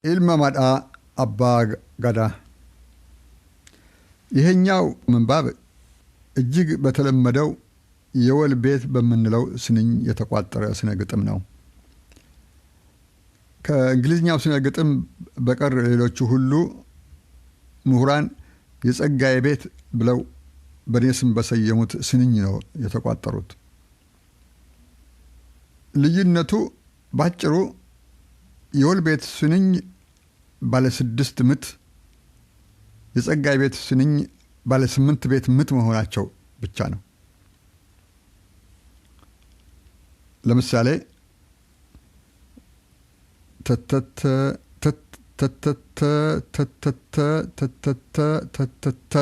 ኢልማ ማዳ አባ ገዳ ይሄኛው ምንባብ እጅግ በተለመደው የወል ቤት በመንለው ስንኝ የተቋጠረ ስነ ግጥም ነው። ከእንግሊዝኛው ስነ ግጥም በቀር ሌሎቹ ሁሉ ምሁራን የጸጋዬ ቤት ብለው በኔስም በሰየሙት ስንኝ ነው የተቋጠሩት። ልዩነቱ ባጭሩ የወል ቤት ስንኝ ባለ 6 ምት የጸጋዬ ቤት ስንኝ ባለ 8 ቤት ምት መሆናቸው ብቻ ነው። ለምሳሌ ተተተ ተተተ ተተተ ተተተ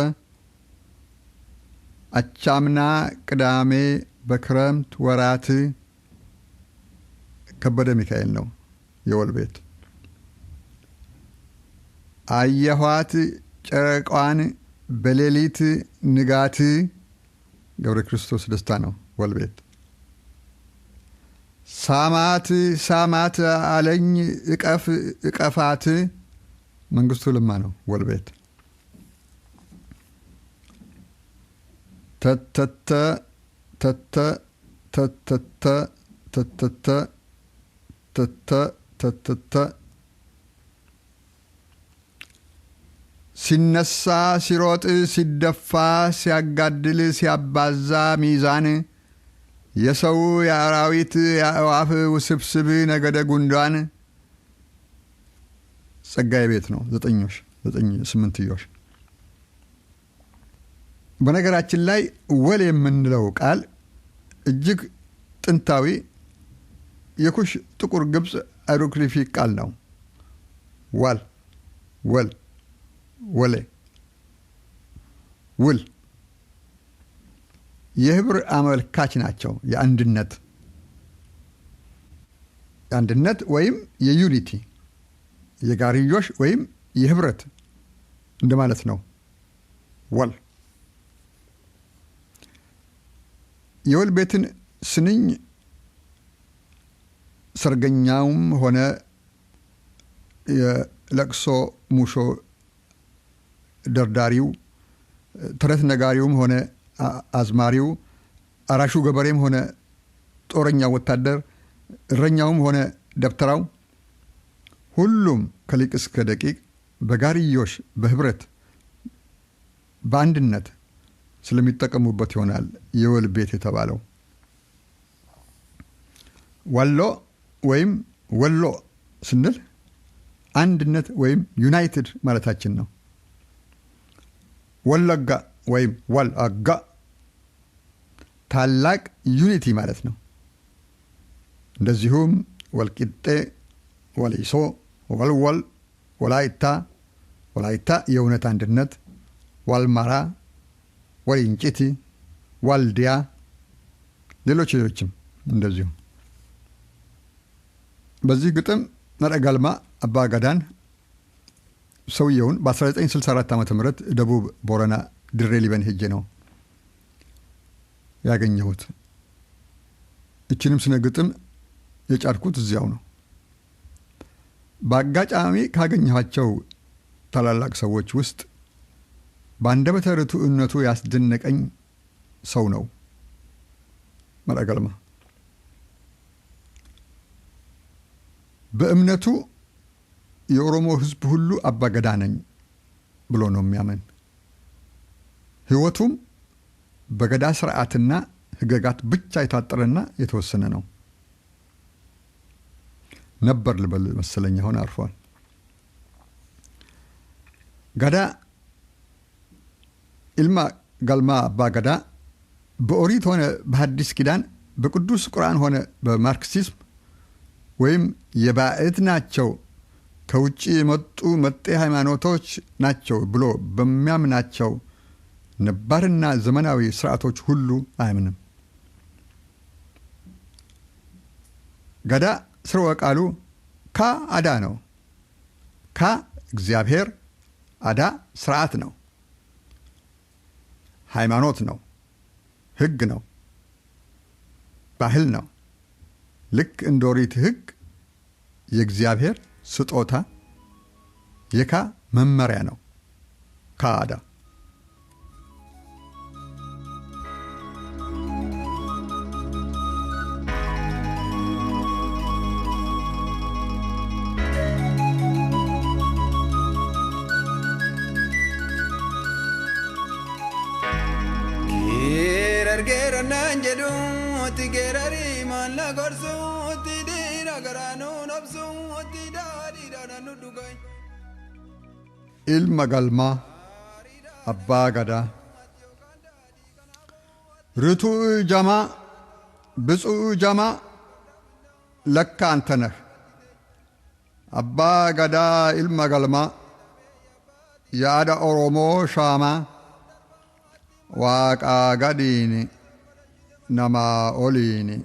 አቻምና ቅዳሜ በክረምት ወራት ከበደ ሚካኤል ነው የወል ቤት። አየኋት ጨረቃዋን በሌሊት ንጋት ገብረ ክርስቶስ ደስታ ነው ወል ቤት። ሳማት ሳማት አለኝ እቀፍ እቀፋት መንግስቱ ለማ ነው ወል ቤት። ተተተ ተተ ተተተ ተተተ ተተ ተተተ ሲነሳ ሲሮጥ ሲደፋ ሲያጋድል ሲያባዛ ሚዛን የሰው የአራዊት የአዕዋፍ ውስብስብ ነገደ ጉንዳን ጸጋዬ ቤት ነው 9 በነገራችን ላይ ወል የምንለው ቃል እጅግ ጥንታዊ የኩሽ ጥቁር ግብጽ አይሮግሊፊክ ቃል ነው። ዋል ወል ወሌ ውል የህብር አመልካች ናቸው። የአንድነት ወይም የዩኒቲ የጋርዮሽ ወይም የህብረት እንደማለት ነው ወል። የወል ቤትን ስንኝ ሰርገኛውም ሆነ የለቅሶ ሙሾ ደርዳሪው ተረት ነጋሪውም ሆነ አዝማሪው አራሹ ገበሬም ሆነ ጦረኛው ወታደር እረኛውም ሆነ ደብተራው ሁሉም ከሊቅ እስከ ደቂቅ በጋርዮሽ በህብረት በአንድነት ስለሚጠቀሙበት ይሆናል የወል ቤት የተባለው። ዋሎ ወይም ወሎ ስንል አንድነት ወይም ዩናይትድ ማለታችን ነው። ወለጋ ወይም ወልአጋ ታላቅ ዩኒቲ ማለት ነው። እንደዚሁም ወልቂጤ ወሊሶ ወልወል ወላይታ የእውነት አንድነት፣ ዋልማራ ወሊንጭቲ ዋልዲያ ሌሎችም እንደዚሁ። በዚህ ግጥም ነረጋልማ አባ ገዳን ሰውየውን በ1964 ዓ.ም ደቡብ ቦረና ድሬ ሊበን ሄጄ ነው ያገኘሁት። እችንም ስነ ግጥም የጫርኩት እዚያው ነው። በአጋጣሚ ካገኘኋቸው ታላላቅ ሰዎች ውስጥ በአንደበተ ርቱዕነቱ ያስደነቀኝ ሰው ነው ነረጋልማ። በእምነቱ የኦሮሞ ህዝብ ሁሉ አባ ገዳ ነኝ ብሎ ነው የሚያምን። ህይወቱም በገዳ ስርዓትና ህገጋት ብቻ የታጠረና የተወሰነ ነው ነበር ልበል መሰለኝ። አሁን አርፏል። ገዳ ኢልማ ጋልማ አባ ገዳ በኦሪት ሆነ በሐዲስ ኪዳን በቅዱስ ቁርአን ሆነ በማርክሲዝም ወይም የባዕድ ናቸው ከውጭ የመጡ መጤ ሃይማኖቶች ናቸው ብሎ በሚያምናቸው ነባርና ዘመናዊ ስርዓቶች ሁሉ አያምንም። ገዳ ስርወ ቃሉ ካ አዳ ነው። ካ እግዚአብሔር፣ አዳ ስርዓት ነው፣ ሃይማኖት ነው፣ ህግ ነው፣ ባህል ነው። ልክ እንደ ኦሪት ህግ የእግዚአብሔር ስጦታ የካ መመሪያ ነው። ካዳ ilma galmaa abbaa gadaa ርቱዕ ጀማ ብፁዕ ጀማ ለካ አንተ ነህ አባ ገዳ ilma galmaa yaada oromoo shaama waaqaa gadiini namaa oliini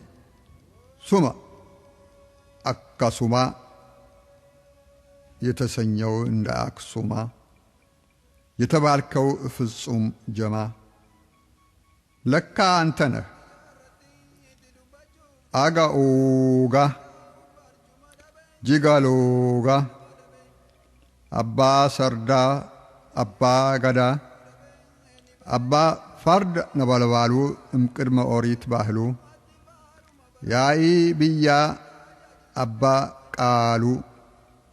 suma akkasuma የተሰኘው እንደ አክሱማ የተባልከው ፍጹም ጀማ ለካ አንተ ነህ አጋኡጋ ጂጋሎጋ አባ ሰርዳ አባ ገዳ አባ ፈርድ ነበልባሉ እምቅድመ ኦሪት ባህሉ ያኢ ብያ አባ ቃሉ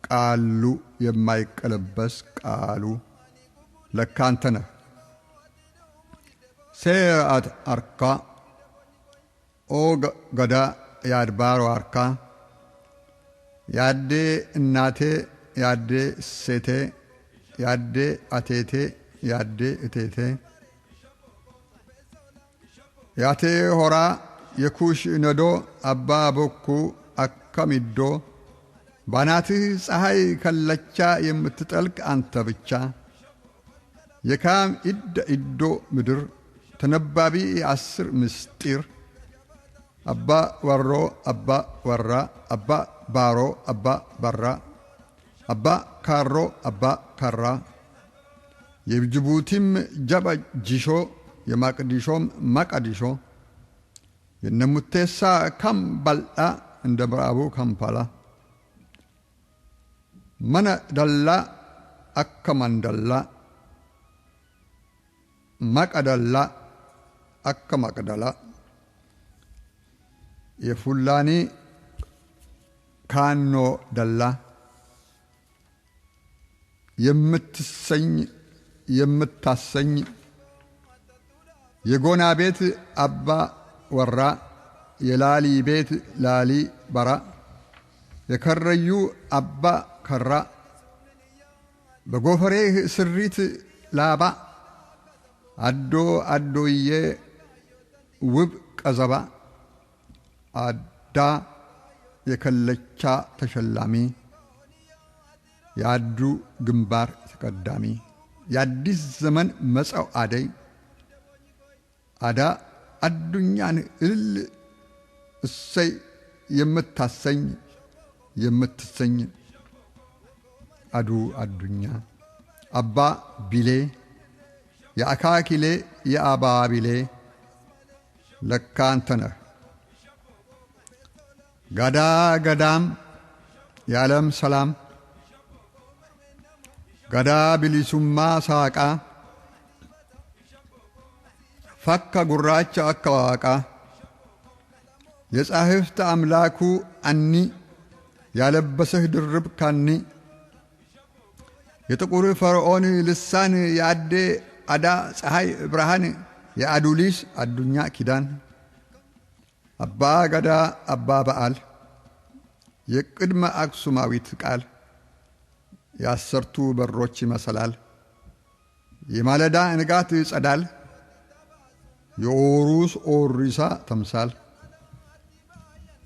ቃሉ የማይቀለበስ ቃሉ ለካ አንተ ነህ ሴአት አርካ ኦ ገዳ የአድባሮ አርካ ያዴ እናቴ ያዴ ሴቴ ያዴ አቴቴ ያዴ እቴቴ ያቴ ሆራ የኩሽ ነዶ አባ ቦኩ አከሚዶ ባናትህ ፀሐይ ከለቻ የምትጠልቅ አንተ ብቻ የካም ኢዶ ምድር ተነባቢ 10 ምስጢር አባ ወሮ አባ ወራ አባ ባሮ አባ በራ አባ ካሮ አባ ካራ የጅቡቲም ጀባ ጂሾ የማቅዲሾም ማቃዲሾ የነሙቴሳ ካምባልዳ እንደ ብራቡ ካምፓላ መነ ደላ አከማንደላ ማቀደላ አከማቀደላ የፉላኒ ካኖ ደላ የምትሰኝ የምታሰኝ የጎና ቤት አባ ወራ የላሊ ቤት ላሊ በራ የከረዩ አባ ከራ በጎፈሬህ ስሪት ላባ አዶ አዶዬ ውብ ቀዘባ አዳ የከለቻ ተሸላሚ ያዱ ግንባር ተቀዳሚ የአዲስ ዘመን መጻው አደይ አዳ አዱኛን እልል እሰይ የምታሰኝ የምትሰኝ አዱ አዱኛ አባ ቢሌ የአካኪሌ የአባ ቢሌ ለካ አንተ ነህ ጋዳ ገዳም የዓለም ሰላም ጋዳ ቢሊሱማ ሳቃ ፈካ ጉራቻ አካዋቃ የጻሕፍት አምላኩ አኒ ያለበሰህ ድርብ ካኒ የጥቁር ፈርዖን ልሳን የአዴ አዳ ፀሐይ ብርሃን የአዱሊስ አዱኛ ኪዳን አባ ገዳ አባ በዓል የቅድመ አክሱማዊት ቃል የአሰርቱ በሮች ይመሰላል የማለዳ ንጋት ጸዳል የኦሩስ ኦሪሳ ተምሳል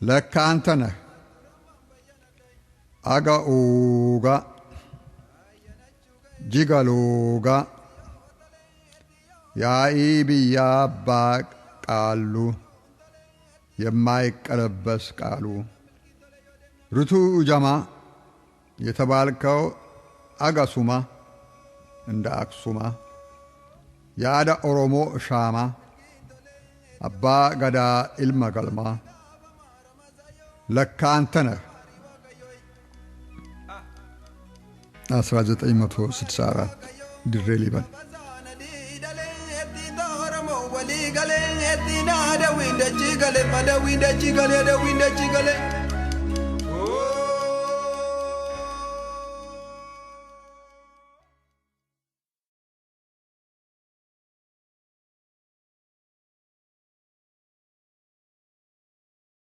ለካ አንተ ነህ አጋኡጋ ጂጋሎጋ ያኢ ብያ አባ ቃሉ የማይቀለበስ ቃሉ ርቱዕ ጀማ የተባልከው አጋሱማ እንደ አክሱማ ያዳ ኦሮሞ ሻማ አባ ገዳ ilma galmaa ለካ አንተ ነህ 1964 ድሬ ሊበን Wali gale etina da winda chigale pada winda chigale da winda chigale